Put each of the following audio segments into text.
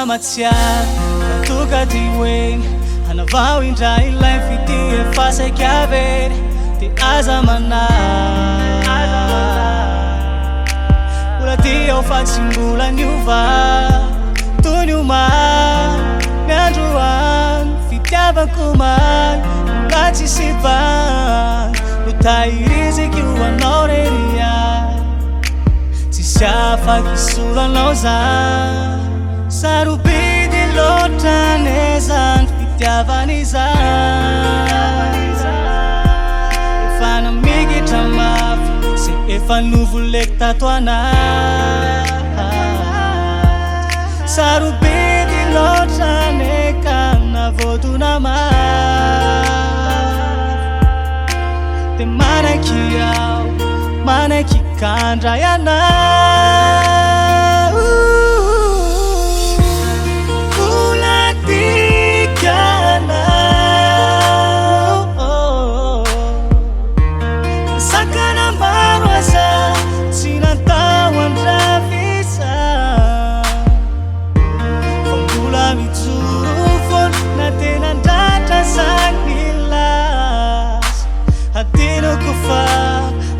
Mbola Tuka diwing Hanavao indray ilay fity efa saika very Ty aza manay Mbola ty ao fa tsy mbola niova Toy ny omaly ny androany Fitiavako maly mbola tsy sibany No tahiriziky ho anao rery ahy Tsisy afaky isoranao zany Sarobidy loatra nezany fitiavany zany Efa namikitra mafy se efa novoleky tato anahy Sarobidy loatra neka navodona mafy De manaky aho, manaky kandray anahy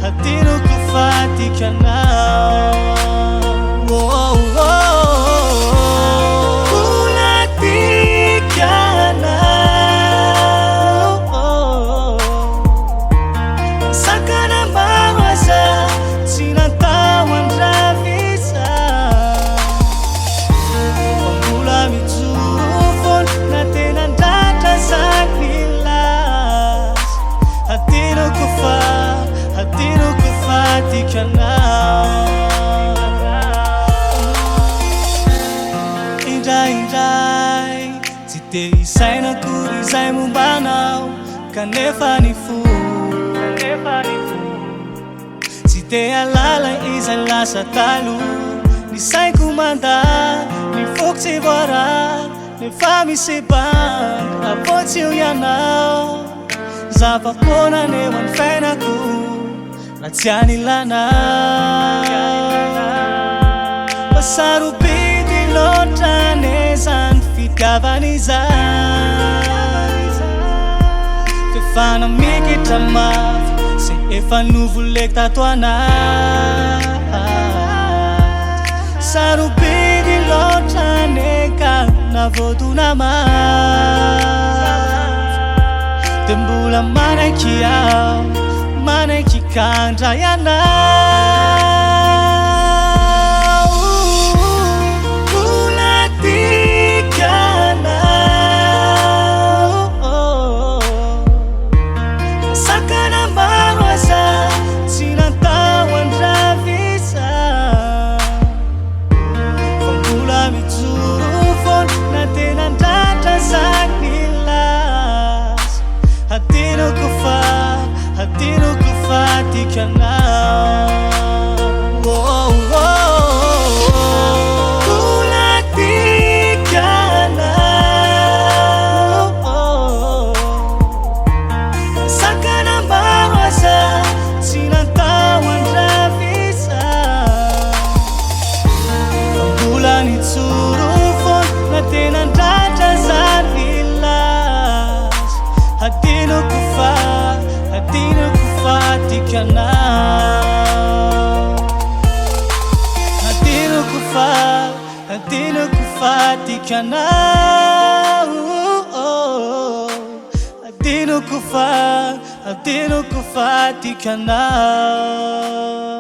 Hatino kufatika nao Kulatika nao Sakana marwaza Sinatawan ravisa Pangula mitsurufon Natenan data saknilas Hatino kufatika nao Indray Tsy te isaina kory izay mombanao Kanefa ny fo Tsy te alala izay lasa talo Ny saiko manda Ny fokotsy voarary Nefa misy bany Apotsy io ianao Zava-pona neo any fiainako Na tsy anilanao Sarobidy loatra nezany fitiavany zany Fefa namikitra mafy Se efa novoleky tato anahy Sarobidy loatra neka navodona mafy De mbola manaky aho Manaky kandray anahy Kulatika nao Sakana marwaza Sinatawan ravisa Pangula mitsurufon Natenan data saknilas Hatino kufatika nao Kulatika nao Sakana marwaza Sinatawan ravisa Pangula mitsurufon Natenan data saknilas Hatino kufatika nao Hatino kufatika nao Hatino kufatika nao